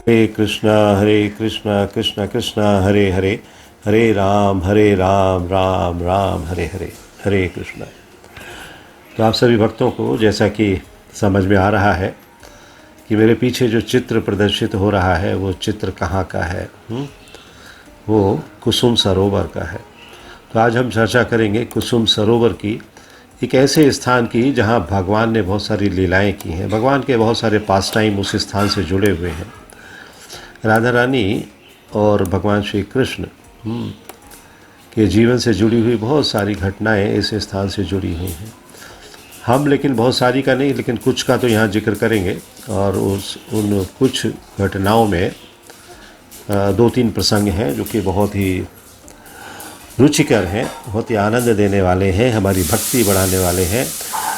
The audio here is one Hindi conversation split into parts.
हरे कृष्णा कृष्ण कृष्ण हरे हरे, हरे राम राम राम हरे हरे, हरे कृष्णा। तो आप सभी भक्तों को जैसा कि समझ में आ रहा है कि मेरे पीछे जो चित्र प्रदर्शित हो रहा है वो चित्र कहाँ का है, वो कुसुम सरोवर का है। तो आज हम चर्चा करेंगे कुसुम सरोवर की, एक ऐसे स्थान की जहाँ भगवान ने बहुत सारी लीलाएं की हैं। भगवान के बहुत सारे पास टाइम उस स्थान से जुड़े हुए हैं। राधा रानी और भगवान श्री कृष्ण के जीवन से जुड़ी हुई बहुत सारी घटनाएं इस स्थान से जुड़ी हुई हैं। हम लेकिन बहुत सारी का नहीं, लेकिन कुछ का तो यहाँ जिक्र करेंगे। और उन कुछ घटनाओं में दो तीन प्रसंग हैं जो कि बहुत ही रुचिकर हैं, बहुत ही आनंद देने वाले हैं, हमारी भक्ति बढ़ाने वाले हैं,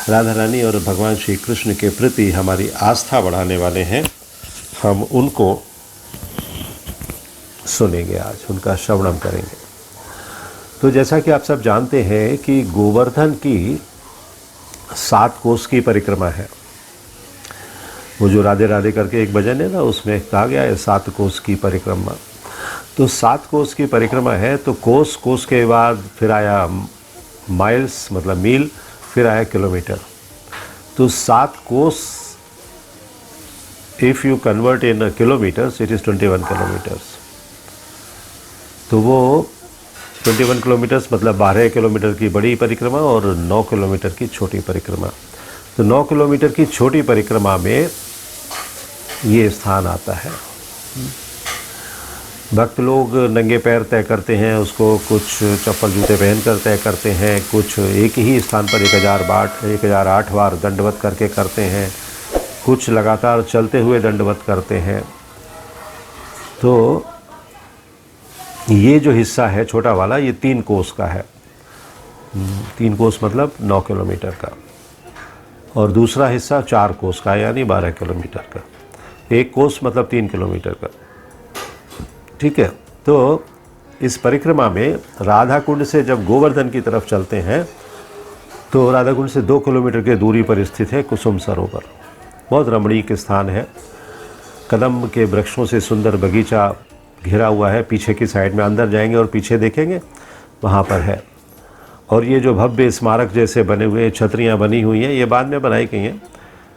राधा रानी और भगवान श्री कृष्ण के प्रति हमारी आस्था बढ़ाने वाले हैं। हम उनको सुनेंगे, आज उनका श्रवणम करेंगे। तो जैसा कि आप सब जानते हैं कि गोवर्धन की 7 कोस की परिक्रमा है। वो जो राधे राधे करके एक भजन है ना, उसमें कहा गया है 7 कोस की परिक्रमा। तो 7 कोस की परिक्रमा है। तो कोस के बाद फिर आया माइल्स मतलब मील, फिर आया किलोमीटर। तो 7 कोस if you convert in kilometres it is 21 kilometres. तो वो 21 किलोमीटर्स मतलब 12 किलोमीटर की बड़ी परिक्रमा और 9 किलोमीटर की छोटी परिक्रमा। तो 9 किलोमीटर की छोटी परिक्रमा में ये स्थान आता है। भक्त लोग नंगे पैर तय करते हैं उसको, कुछ चप्पल जूते पहन कर तय करते हैं, कुछ एक ही स्थान पर 1008 बार दंडवत करके करते हैं, कुछ लगातार चलते हुए दंडवत करते हैं। तो ये जो हिस्सा है छोटा वाला, ये 3 कोस का है। 3 कोस मतलब 9 किलोमीटर का, और दूसरा हिस्सा 4 कोस का यानी 12 किलोमीटर का। 1 कोस मतलब 3 किलोमीटर का, ठीक है। तो इस परिक्रमा में राधा कुंड से जब गोवर्धन की तरफ चलते हैं तो राधा कुंड से 2 किलोमीटर की दूरी पर स्थित है कुसुम सरोवर। बहुत रमणीक स्थान है। कदम के वृक्षों से सुंदर बगीचा घिरा हुआ है। पीछे की साइड में अंदर जाएंगे और पीछे देखेंगे वहाँ पर है। और ये जो भव्य स्मारक जैसे बने हुए छतरियाँ बनी हुई हैं, ये बाद में बनाई गई हैं,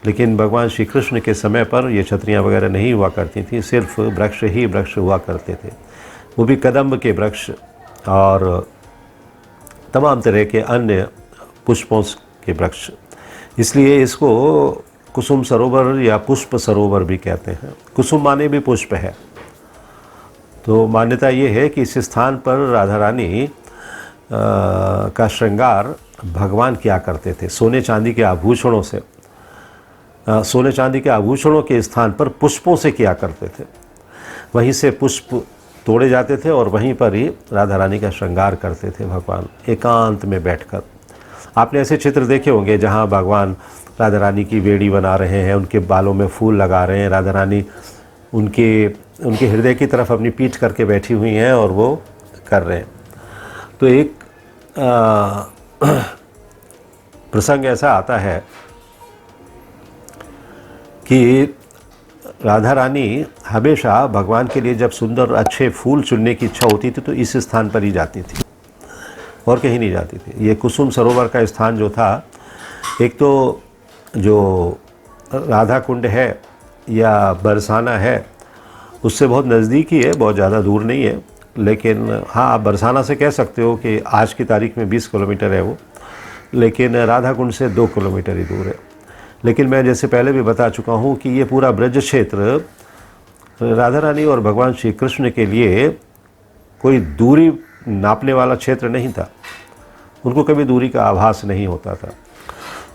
लेकिन भगवान श्री कृष्ण के समय पर ये छतरियाँ वगैरह नहीं हुआ करती थी, सिर्फ वृक्ष ही वृक्ष हुआ करते थे, वो भी कदम्ब के वृक्ष और तमाम तरह के अन्य पुष्पों के वृक्ष। इसलिए इसको कुसुम सरोवर या पुष्प सरोवर भी कहते हैं। कुसुम माने भी पुष्प है। तो मान्यता ये है कि इस स्थान पर राधा रानी का श्रृंगार भगवान किया करते थे सोने चांदी के आभूषणों से। सोने चांदी के आभूषणों के स्थान पर पुष्पों से किया करते थे। वहीं से पुष्प तोड़े जाते थे और वहीं पर ही राधा रानी का श्रृंगार करते थे भगवान, एकांत में बैठकर। आपने ऐसे चित्र देखे होंगे जहाँ भगवान राधा रानी की बेड़ी बना रहे हैं, उनके बालों में फूल लगा रहे हैं, राधा रानी उनके हृदय की तरफ अपनी पीठ करके बैठी हुई हैं और वो कर रहे हैं। तो एक प्रसंग ऐसा आता है कि राधा रानी हमेशा भगवान के लिए जब सुंदर अच्छे फूल चुनने की इच्छा होती थी तो इस स्थान पर ही जाती थी और कहीं नहीं जाती थी। ये कुसुम सरोवर का स्थान जो था, एक तो जो राधा कुंड है या बरसाना है उससे बहुत नज़दीक ही है, बहुत ज़्यादा दूर नहीं है। लेकिन हाँ, आप बरसाना से कह सकते हो कि आज की तारीख में 20 किलोमीटर है वो, लेकिन राधा कुंड से 2 किलोमीटर ही दूर है। लेकिन मैं जैसे पहले भी बता चुका हूँ कि ये पूरा ब्रज क्षेत्र राधा रानी और भगवान श्री कृष्ण के लिए कोई दूरी नापने वाला क्षेत्र नहीं था। उनको कभी दूरी का आभास नहीं होता था।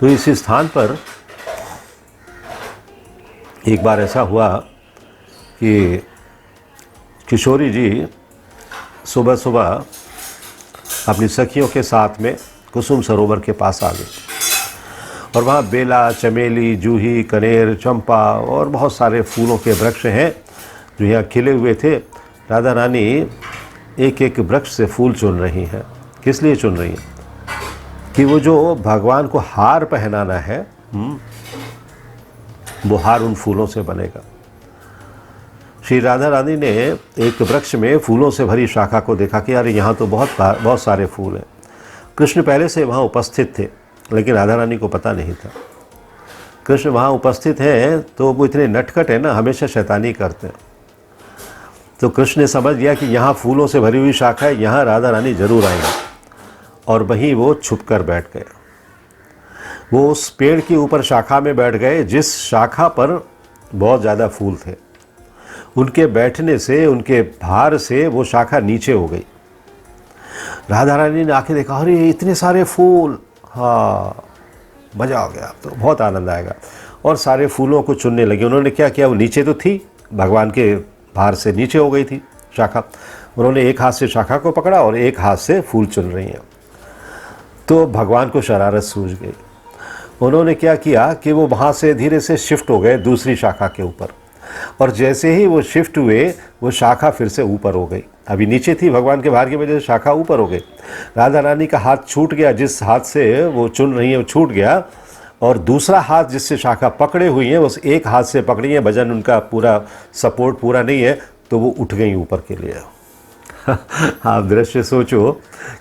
तो इस स्थान पर एक बार ऐसा हुआ कि किशोरी जी सुबह सुबह अपनी सखियों के साथ में कुसुम सरोवर के पास आ गई और वहाँ बेला, चमेली, जूही, कनेर, चंपा और बहुत सारे फूलों के वृक्ष हैं जो यहाँ खिले हुए थे। राधा रानी एक एक वृक्ष से फूल चुन रही हैं। किस लिए चुन रही हैं? कि वो जो भगवान को हार पहनाना है वो हार उन फूलों से बनेगा। श्री राधा रानी ने एक वृक्ष में फूलों से भरी शाखा को देखा कि अरे यहाँ तो बहुत सारे फूल हैं। कृष्ण पहले से वहाँ उपस्थित थे, लेकिन राधा रानी को पता नहीं था। कृष्ण वहाँ उपस्थित हैं तो वो इतने नटखट है ना, हमेशा शैतानी करते हैं। तो कृष्ण ने समझ लिया कि यहाँ फूलों से भरी हुई शाखा है, यहाँ राधा रानी जरूर आएंगे, और वहीं वो छुप कर बैठ गए। वो उस पेड़ के ऊपर शाखा में बैठ गए जिस शाखा पर बहुत ज़्यादा फूल थे। उनके बैठने से, उनके भार से वो शाखा नीचे हो गई। राधा रानी ने आके देखा, अरे इतने सारे फूल, हाँ मज़ा आ गया, तो बहुत आनंद आएगा। और सारे फूलों को चुनने लगे। उन्होंने क्या किया, वो नीचे तो थी, भगवान के भार से नीचे हो गई थी शाखा। उन्होंने एक हाथ से शाखा को पकड़ा और एक हाथ से फूल चुन रही हैं। तो भगवान को शरारत सूझ गई। उन्होंने क्या किया कि वो वहाँ से धीरे से शिफ्ट हो गए दूसरी शाखा के ऊपर, और जैसे ही वो शिफ्ट हुए वो शाखा फिर से ऊपर हो गई। अभी नीचे थी, भगवान के भार की वजह से शाखा ऊपर हो गई। राधा रानी का हाथ छूट गया, जिस हाथ से वो चुन रही है वो छूट गया, और दूसरा हाथ जिससे शाखा पकड़े हुई है उस एक हाथ से पकड़ी है। वजन उनका पूरा, सपोर्ट पूरा नहीं है, तो वो उठ गई ऊपर के लिए। आप दृश्य सोचो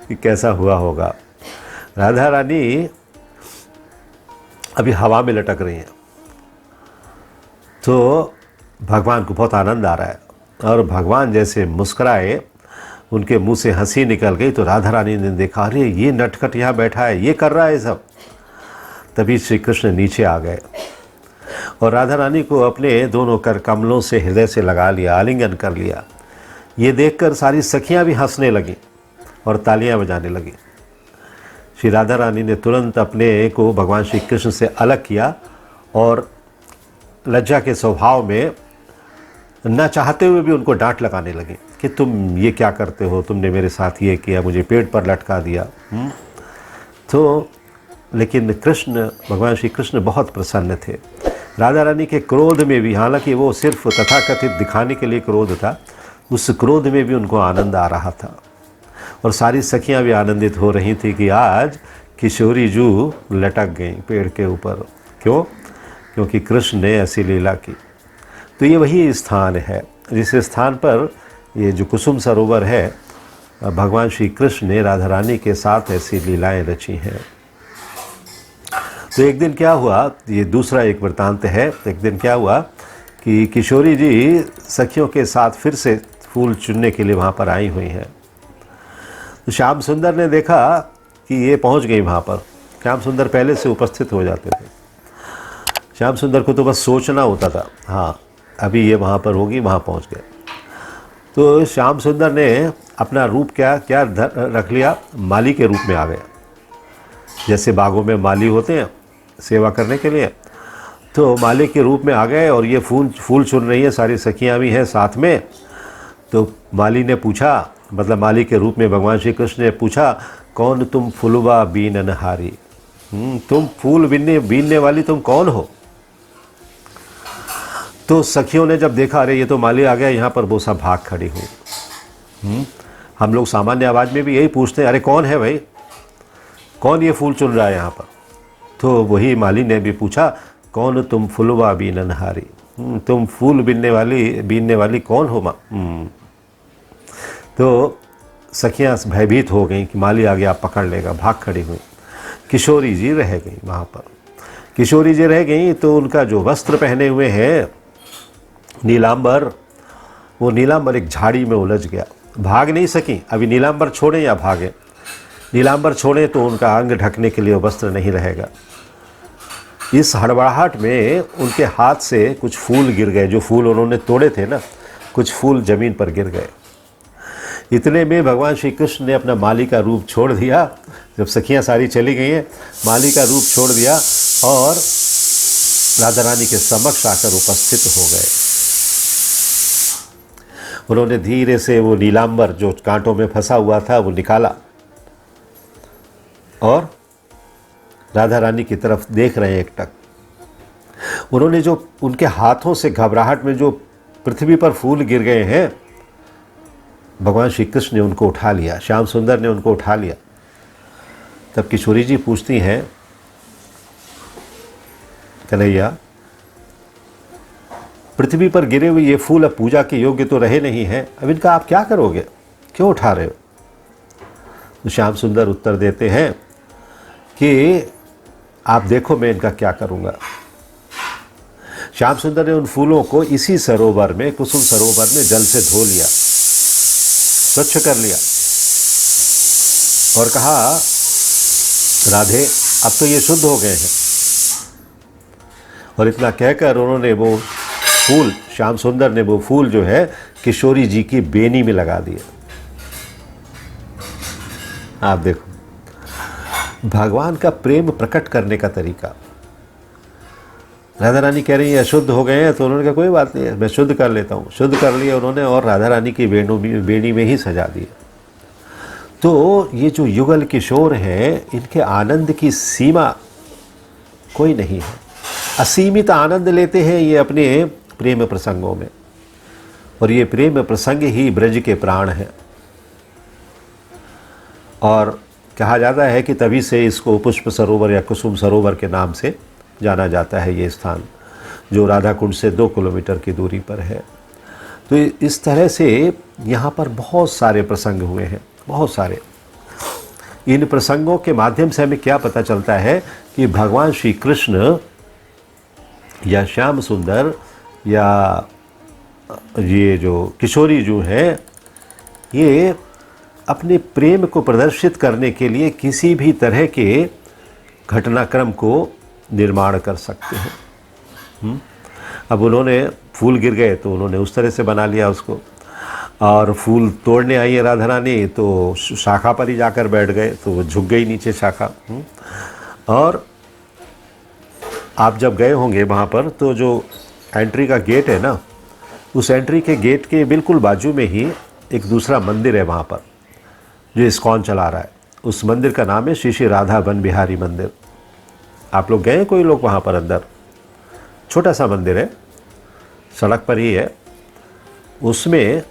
कि कैसा हुआ होगा। राधा रानी अभी हवा में लटक रही हैं, तो भगवान को बहुत आनंद आ रहा है, और भगवान जैसे मुस्कुराए, उनके मुंह से हंसी निकल गई। तो राधा रानी ने देखा, अरे ये नटखट यहाँ बैठा है, ये कर रहा है सब। तभी श्री कृष्ण नीचे आ गए और राधा रानी को अपने दोनों कर कमलों से हृदय से लगा लिया, आलिंगन कर लिया। ये देखकर सारी सखियाँ भी हंसने लगीं और तालियां बजाने लगीं। श्री राधा रानी ने तुरंत अपने को भगवान श्री कृष्ण से अलग किया और लज्जा के स्वभाव में, न चाहते हुए भी उनको डांट लगाने लगे कि तुम ये क्या करते हो, तुमने मेरे साथ ये किया, मुझे पेट पर लटका दिया। तो लेकिन कृष्ण, भगवान श्री कृष्ण बहुत प्रसन्न थे। राधा रानी के क्रोध में भी, हालांकि वो सिर्फ तथाकथित दिखाने के लिए क्रोध था, उस क्रोध में भी उनको आनंद आ रहा था। और सारी सखियां भी आनंदित हो रही थी कि आज किशोरी जू लटक गई पेड़ के ऊपर। क्यों? क्योंकि कृष्ण ने ऐसी लीला की। तो ये वही स्थान है जिस स्थान पर ये जो कुसुम सरोवर है, भगवान श्री कृष्ण ने राधा रानी के साथ ऐसी लीलाएं रची हैं। तो एक दिन क्या हुआ, ये दूसरा एक वृत्तांत है। एक दिन क्या हुआ कि किशोरी जी सखियों के साथ फिर से फूल चुनने के लिए वहाँ पर आई हुई हैं। तो श्याम सुंदर ने देखा कि ये पहुँच गई वहाँ पर। श्याम सुंदर पहले से उपस्थित हो जाते थे। श्याम सुंदर को तो बस सोचना होता था, हाँ अभी ये वहाँ पर होगी, वहाँ पहुँच गए। तो श्याम सुंदर ने अपना रूप क्या रख लिया, माली के रूप में आ गए। जैसे बागों में माली होते हैं सेवा करने के लिए, तो माली के रूप में आ गए और ये फूल चुन रही है, सारी सखियाँ भी हैं साथ में। तो माली ने पूछा, मतलब माली के रूप में भगवान श्री कृष्ण ने पूछा, कौन तुम फुलवा बीननहारी, तुम फूल बीनने वाली तुम कौन हो? तो सखियों ने जब देखा, अरे ये तो माली आ गया, यहाँ पर वो सब भाग खड़ी हुई। हम लोग सामान्य आवाज़ में भी यही पूछते हैं, अरे कौन है भाई, कौन ये फूल चुन रहा है यहाँ पर? तो वही माली ने भी पूछा, कौन तुम फुलवा बीननहारी, तुम फूल बीनने वाली कौन हो माँ? तो सखियाँ भयभीत हो गई कि माली आ गया, पकड़ लेगा, भाग खड़ी हुई। किशोरी जी रह गई वहाँ पर। किशोरी जी रह गई तो उनका जो वस्त्र पहने हुए हैं नीलांबर, वो नीलांबर एक झाड़ी में उलझ गया, भाग नहीं सकी। अभी नीलांबर छोड़ें या भागें? नीलांबर छोड़ें तो उनका अंग ढकने के लिए वस्त्र नहीं रहेगा। इस हड़बड़ाहट में उनके हाथ से कुछ फूल गिर गए, जो फूल उन्होंने तोड़े थे ना, कुछ फूल ज़मीन पर गिर गए। इतने में भगवान श्री कृष्ण ने अपना माली का रूप छोड़ दिया। जब सखियां सारी चली गई हैं, माली का रूप छोड़ दिया और राधा रानी के समक्ष आकर उपस्थित हो गए। उन्होंने धीरे से वो नीलांबर जो कांटों में फंसा हुआ था वो निकाला और राधा रानी की तरफ देख रहे हैं एकटक। उन्होंने जो उनके हाथों से घबराहट में जो पृथ्वी पर फूल गिर गए हैं, भगवान श्री कृष्ण ने उनको उठा लिया, श्याम सुंदर ने उनको उठा लिया। तब किशोरी जी पूछती हैं, कन्हैया पृथ्वी पर गिरे हुए ये फूल अब पूजा के योग्य तो रहे नहीं हैं, अब इनका आप क्या करोगे, क्यों उठा रहे हो? तो श्याम सुंदर उत्तर देते हैं कि आप देखो मैं इनका क्या करूँगा। श्याम सुंदर ने उन फूलों को इसी सरोवर में, कुसुम सरोवर में जल से धो लिया, स्वच्छ कर लिया और कहा राधे अब तो ये शुद्ध हो गए हैं। और इतना कहकर उन्होंने वो फूल, श्याम सुंदर ने वो फूल जो है किशोरी जी की बेनी में लगा दिए। आप देखो भगवान का प्रेम प्रकट करने का तरीका। राधा रानी कह रही है अशुद्ध हो गए हैं, तो उन्होंने कहा कोई बात नहीं है, मैं शुद्ध कर लेता हूँ। शुद्ध कर लिया उन्होंने और राधा रानी की बेनी में ही सजा दिया। तो ये जो युगल किशोर हैं, इनके आनंद की सीमा कोई नहीं है, असीमित आनंद लेते हैं ये अपने प्रेम प्रसंगों में। और ये प्रेम प्रसंग ही ब्रज के प्राण हैं। और कहा जाता है कि तभी से इसको पुष्प सरोवर या कुसुम सरोवर के नाम से जाना जाता है, ये स्थान जो राधा कुंड से 2 किलोमीटर की दूरी पर है। तो इस तरह से यहाँ पर बहुत सारे प्रसंग हुए हैं, बहुत सारे। इन प्रसंगों के माध्यम से हमें क्या पता चलता है कि भगवान श्री कृष्ण या श्याम सुंदर या ये जो किशोरी जो है, ये अपने प्रेम को प्रदर्शित करने के लिए किसी भी तरह के घटनाक्रम को निर्माण कर सकते हैं। अब उन्होंने फूल गिर गए तो उन्होंने उस तरह से बना लिया उसको, और फूल तोड़ने आई है राधा रानी तो शाखा पर ही जाकर बैठ गए, तो वो झुक गई नीचे शाखा। और आप जब गए होंगे वहाँ पर, तो जो एंट्री का गेट है ना, उस एंट्री के गेट के बिल्कुल बाजू में ही एक दूसरा मंदिर है वहाँ पर जो इस्कॉन चला रहा है। उस मंदिर का नाम है श्री श्री राधा वन बिहारी मंदिर। आप लोग गए कोई लोग वहाँ पर अंदर? छोटा सा मंदिर है, सड़क पर ही है। उसमें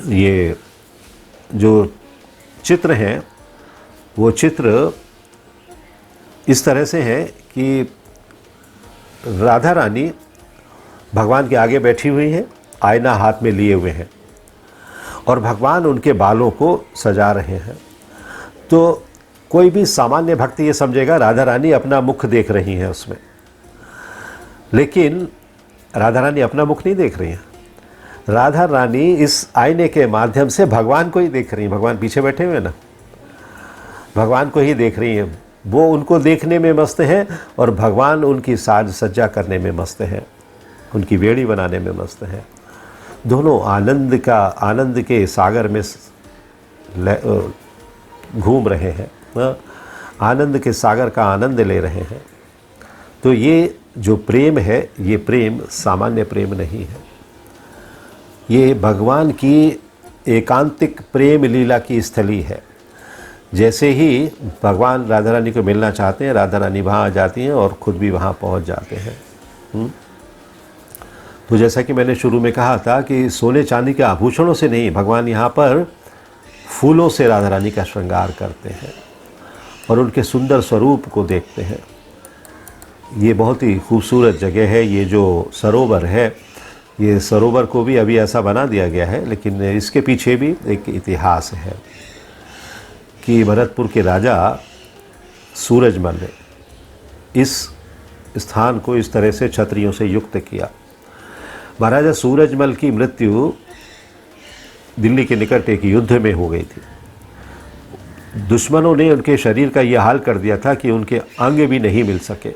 ये जो चित्र हैं वो चित्र इस तरह से हैं कि राधा रानी भगवान के आगे बैठी हुई हैं, आईना हाथ में लिए हुए हैं, और भगवान उनके बालों को सजा रहे हैं। तो कोई भी सामान्य भक्त ये समझेगा राधा रानी अपना मुख देख रही हैं उसमें, लेकिन राधा रानी अपना मुख नहीं देख रही हैं। राधा रानी इस आईने के माध्यम से भगवान को ही देख रही हैं। भगवान पीछे बैठे हुए ना, भगवान को ही देख रही हैं। वो उनको देखने में मस्त हैं और भगवान उनकी साज सज्जा करने में मस्त हैं, उनकी बेड़ी बनाने में मस्त हैं। दोनों आनंद के सागर में घूम रहे हैं, आनंद के सागर का आनंद ले रहे हैं। तो ये जो प्रेम है, ये प्रेम सामान्य प्रेम नहीं है, ये भगवान की एकांतिक प्रेम लीला की स्थली है। जैसे ही भगवान राधा रानी को मिलना चाहते हैं, राधा रानी वहाँ आ जाती हैं और ख़ुद भी वहाँ पहुँच जाते हैं। तो जैसा कि मैंने शुरू में कहा था कि सोने चांदी के आभूषणों से नहीं, भगवान यहाँ पर फूलों से राधा रानी का श्रृंगार करते हैं और उनके सुंदर स्वरूप को देखते हैं। ये बहुत ही खूबसूरत जगह है। ये जो सरोवर है, ये सरोवर को भी अभी ऐसा बना दिया गया है, लेकिन इसके पीछे भी एक इतिहास है कि भरतपुर के राजा सूरजमल ने इस स्थान को इस तरह से छतरियों से युक्त किया। महाराजा सूरजमल की मृत्यु दिल्ली के निकट एक युद्ध में हो गई थी। दुश्मनों ने उनके शरीर का यह हाल कर दिया था कि उनके अंग भी नहीं मिल सके।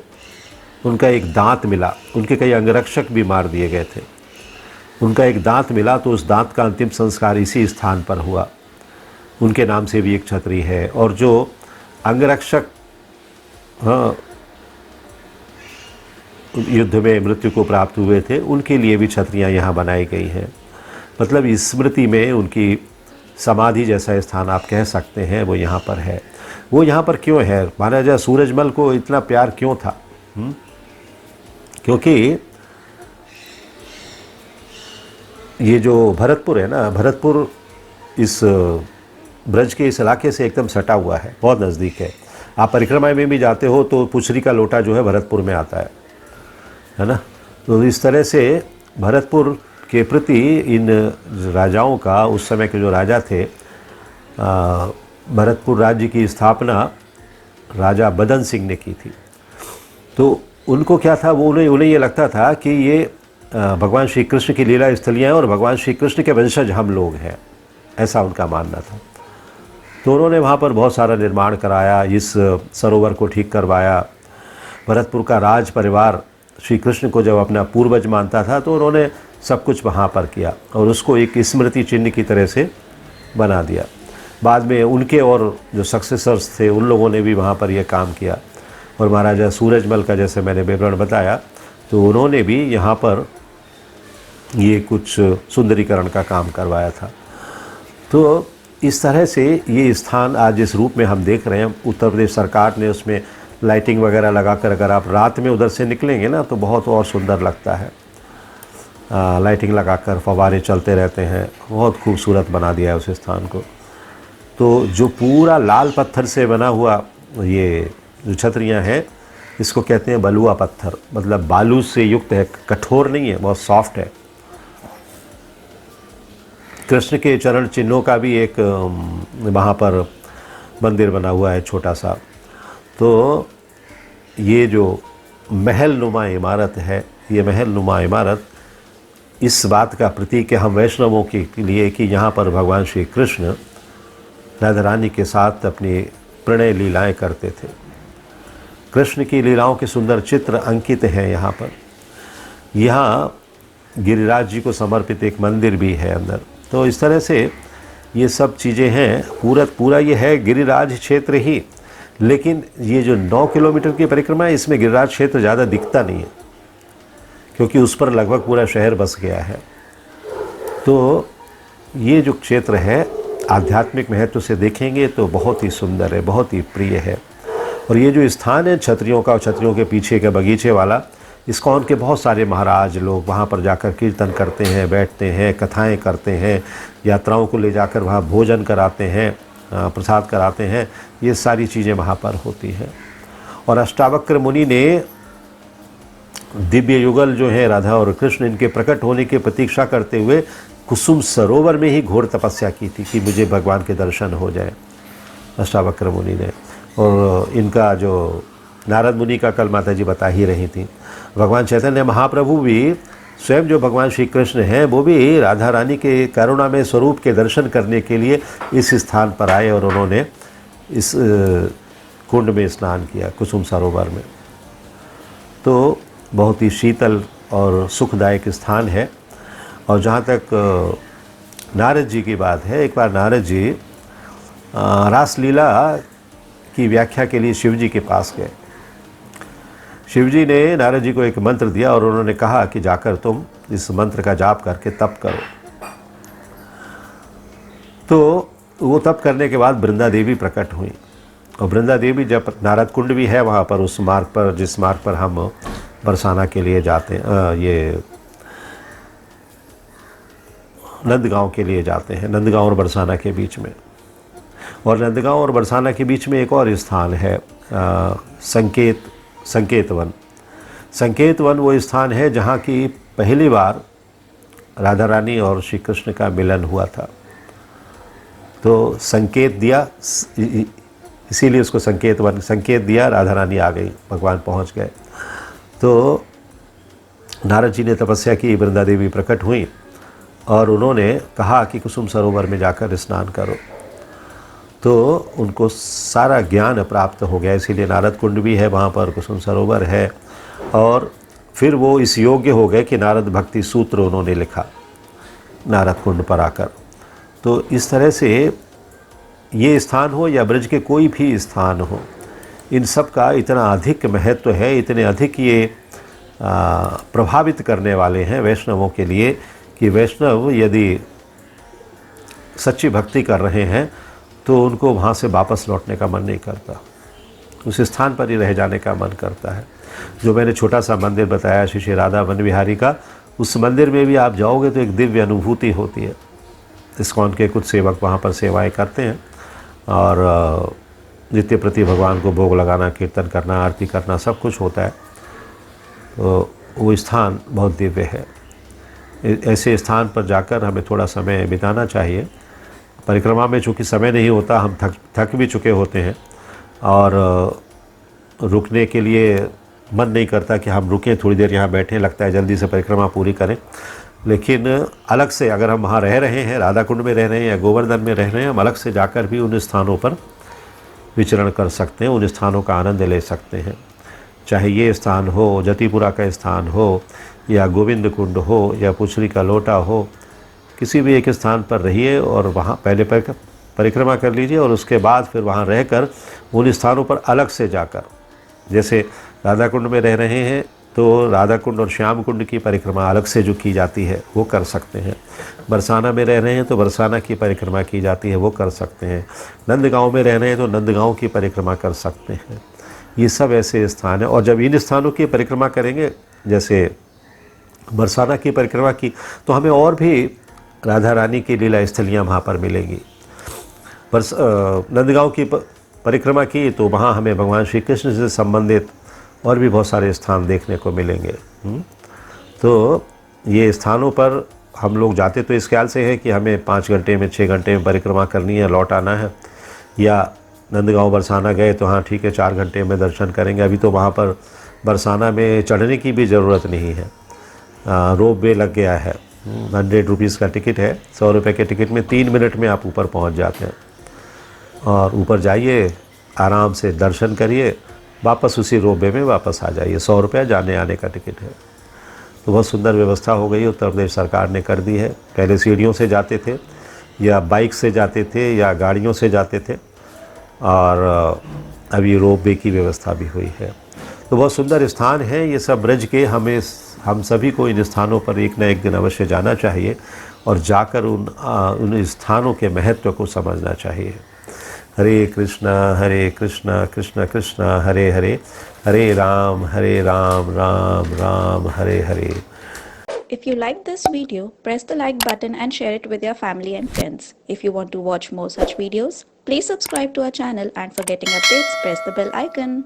उनका एक दांत मिला, उनके कई अंगरक्षक भी मार दिए गए थे। उनका एक दांत मिला तो उस दांत का अंतिम संस्कार इसी स्थान पर हुआ। उनके नाम से भी एक छतरी है। और जो अंगरक्षक युद्ध में मृत्यु को प्राप्त हुए थे, उनके लिए भी छतरियाँ यहाँ बनाई गई हैं। मतलब स्मृति में उनकी समाधि जैसा स्थान आप कह सकते हैं, वो यहाँ पर है। वो यहाँ पर क्यों है? महाराजा सूरजमल को इतना प्यार क्यों था? क्योंकि ये जो भरतपुर है ना, भरतपुर इस ब्रज के इस इलाके से एकदम सटा हुआ है, बहुत नज़दीक है। आप परिक्रमा में भी जाते हो तो पुछरी का लोटा जो है भरतपुर में आता है ना। तो इस तरह से भरतपुर के प्रति इन राजाओं का, उस समय के जो राजा थे, भरतपुर राज्य की स्थापना राजा बदन सिंह ने की थी। तो उनको क्या था, वो उन्हें ये लगता था कि ये भगवान श्री कृष्ण की लीला स्थलियाँ हैं और भगवान श्री कृष्ण के वंशज हम लोग हैं, ऐसा उनका मानना था। तो उन्होंने वहाँ पर बहुत सारा निर्माण कराया, इस सरोवर को ठीक करवाया। भरतपुर का राज परिवार श्री कृष्ण को जब अपना पूर्वज मानता था तो उन्होंने सब कुछ वहाँ पर किया और उसको एक स्मृति चिन्ह की तरह से बना दिया। बाद में उनके और जो सक्सेसर्स थे उन लोगों ने भी वहाँ पर यह काम किया। और महाराजा सूरजमल का जैसे मैंने विवरण बताया, तो उन्होंने भी यहाँ पर ये कुछ सुंदरीकरण का काम करवाया था। तो इस तरह से ये स्थान आज इस रूप में हम देख रहे हैं। उत्तर प्रदेश सरकार ने उसमें लाइटिंग वगैरह लगाकर, अगर आप रात में उधर से निकलेंगे ना तो बहुत और सुंदर लगता है। लाइटिंग लगाकर फव्वारे चलते रहते हैं, बहुत खूबसूरत बना दिया है उस स्थान को। तो जो पूरा लाल पत्थर से बना हुआ ये जो छतरियाँ हैं, इसको कहते हैं बलुआ पत्थर, मतलब बालू से युक्त है, कठोर नहीं है, बहुत सॉफ्ट है। कृष्ण के चरण चिन्हों का भी एक वहाँ पर मंदिर बना हुआ है छोटा सा। तो ये जो महल नुमा इमारत है, ये महल नुमा इमारत इस बात का प्रतीक है हम वैष्णवों के लिए कि यहाँ पर भगवान श्री कृष्ण राधा रानी के साथ अपनी प्रणय लीलाएं करते थे। कृष्ण की लीलाओं के सुंदर चित्र अंकित हैं यहाँ पर। यहाँ गिरिराज जी को समर्पित एक मंदिर भी है अंदर। तो इस तरह से ये सब चीज़ें हैं। पूरा ये है गिरिराज क्षेत्र ही, लेकिन ये जो 9 किलोमीटर की परिक्रमा है, इसमें गिरिराज क्षेत्र ज़्यादा दिखता नहीं है क्योंकि उस पर लगभग पूरा शहर बस गया है। तो ये जो क्षेत्र है आध्यात्मिक महत्व से देखेंगे तो बहुत ही सुंदर है, बहुत ही प्रिय है। और ये जो स्थान है छतरियों का और छतरियों के पीछे के बगीचे वाला, इस्कॉन के बहुत सारे महाराज लोग वहाँ पर जाकर कीर्तन करते हैं, बैठते हैं, कथाएं करते हैं, यात्राओं को ले जाकर वहाँ भोजन कराते हैं, प्रसाद कराते हैं। ये सारी चीज़ें वहाँ पर होती हैं। और अष्टावक्र मुनि ने दिव्य युगल जो है राधा और कृष्ण, इनके प्रकट होने की प्रतीक्षा करते हुए कुसुम सरोवर में ही घोर तपस्या की थी कि मुझे भगवान के दर्शन हो जाए, अष्टावक्र मुनि ने। और इनका जो नारद मुनि का कल माता जी बता ही रही थी, भगवान चैतन्य महाप्रभु भी स्वयं जो भगवान श्री कृष्ण हैं वो भी राधा रानी के करुणामय स्वरूप के दर्शन करने के लिए इस स्थान पर आए और उन्होंने इस कुंड में स्नान किया, कुसुम सरोवर में। तो बहुत ही शीतल और सुखदायक स्थान है। और जहाँ तक नारद जी की बात है, एक बार नारद जी रासलीला की व्याख्या के लिए शिव जी के पास गए। शिव जी ने नारद जी को एक मंत्र दिया और उन्होंने कहा कि जाकर तुम इस मंत्र का जाप करके तप करो। तो वो तप करने के बाद वृंदा देवी प्रकट हुई। और वृंदा देवी, जब नारद कुंड भी है वहाँ पर, उस मार्ग पर जिस मार्ग पर हम बरसाना के लिए जाते हैं, ये नंदगांव के लिए जाते हैं, नंदगांव और बरसाना के बीच में। और नंदगांव और बरसाना के बीच में एक और स्थान है, संकेत वन। संकेत वन वो स्थान है जहाँ की पहली बार राधा रानी और श्री कृष्ण का मिलन हुआ था। तो संकेत दिया, इसीलिए उसको संकेत वन, संकेत दिया, राधा रानी आ गई, भगवान पहुँच गए। तो नारद जी ने तपस्या की, वृंदा देवी प्रकट हुई और उन्होंने कहा कि कुसुम सरोवर में जाकर स्नान करो। तो उनको सारा ज्ञान प्राप्त हो गया, इसीलिए नारद कुंड भी है वहाँ पर, कुसुम सरोवर है। और फिर वो इस योग्य हो गए कि नारद भक्ति सूत्र उन्होंने लिखा नारद कुंड पर आकर। तो इस तरह से ये स्थान हो या ब्रज के कोई भी स्थान हो, इन सब का इतना अधिक महत्व है, इतने अधिक ये प्रभावित करने वाले हैं वैष्णवों के लिए कि वैष्णव यदि सच्ची भक्ति कर रहे हैं तो उनको वहाँ से वापस लौटने का मन नहीं करता, उस स्थान पर ही रह जाने का मन करता है। जो मैंने छोटा सा मंदिर बताया श्री श्री राधा वन विहारी का, उस मंदिर में भी आप जाओगे तो एक दिव्य अनुभूति होती है। इस्कॉन के कुछ सेवक वहाँ पर सेवाएं करते हैं और नित्य प्रति भगवान को भोग लगाना, कीर्तन करना, आरती करना, सब कुछ होता है। तो वो स्थान बहुत दिव्य है। ऐसे स्थान पर जाकर हमें थोड़ा समय बिताना चाहिए। परिक्रमा में चूँकि समय नहीं होता, हम थक भी चुके होते हैं और रुकने के लिए मन नहीं करता कि हम रुकें, थोड़ी देर यहाँ बैठें, लगता है जल्दी से परिक्रमा पूरी करें। लेकिन अलग से अगर हम वहाँ रह रहे हैं, राधा कुंड में रह रहे हैं या गोवर्धन में रह रहे हैं, हम अलग से जाकर भी उन स्थानों पर विचरण कर सकते हैं, उन स्थानों का आनंद ले सकते हैं। चाहे ये स्थान हो, जतिपुरा का स्थान हो या गोविंद कुंड हो या पुछरी का लोटा हो, किसी भी एक स्थान पर रहिए और वहाँ पहले परिक्रमा कर लीजिए और उसके बाद फिर वहाँ रहकर उन स्थानों पर अलग से जाकर, जैसे राधा कुंड में रह रहे हैं तो राधा कुंड और श्याम कुंड की परिक्रमा अलग से जो की जाती है वो कर सकते हैं। बरसाना में रह रहे हैं तो बरसाना की परिक्रमा की जाती है, वो कर सकते हैं। नंदगांव में रह रहे हैं तो नंदगांव की परिक्रमा कर सकते हैं। ये सब ऐसे स्थान हैं और जब इन स्थानों की परिक्रमा करेंगे, जैसे बरसाना की परिक्रमा की, तो हमें और भी राधा रानी की लीला स्थलियाँ वहाँ पर मिलेंगी। नंदगांव की परिक्रमा की तो वहाँ हमें भगवान श्री कृष्ण से संबंधित और भी बहुत सारे स्थान देखने को मिलेंगे। तो ये स्थानों पर हम लोग जाते तो इस ख्याल से है कि हमें 5 घंटे में 6 घंटे में परिक्रमा करनी है, लौट आना है। या नंदगांव बरसाना गए तो हाँ ठीक है, 4 घंटे में दर्शन करेंगे। अभी तो वहाँ पर बरसाना में चढ़ने की भी ज़रूरत नहीं है, रोप वे लग गया है। 100 रुपीज़ का टिकट है, 100 रुपये के टिकट में 3 मिनट में आप ऊपर पहुँच जाते हैं। और ऊपर जाइए, आराम से दर्शन करिए, वापस उसी रोप वे में वापस आ जाइए। 100 रुपये जाने आने का टिकट है। तो बहुत सुंदर व्यवस्था हो गई, उत्तर प्रदेश सरकार ने कर दी है। पहले सीढ़ियों से जाते थे या बाइक से जाते थे या गाड़ियों से जाते थे, और अभी रोप वे की व्यवस्था भी हुई है। तो बहुत सुंदर स्थान है ये सब ब्रज के। हम सभी को इन स्थानों पर एक न एक दिन अवश्य जाना चाहिए और जाकर उन स्थानों के महत्व को समझना चाहिए। हरे कृष्णा कृष्ण कृष्ण हरे हरे, हरे Ram Ram Ram Hare Hare. If you like this video, press the like button and share it with your family and friends. If you want to watch more such videos, please subscribe to our channel, and for getting updates, press the bell icon.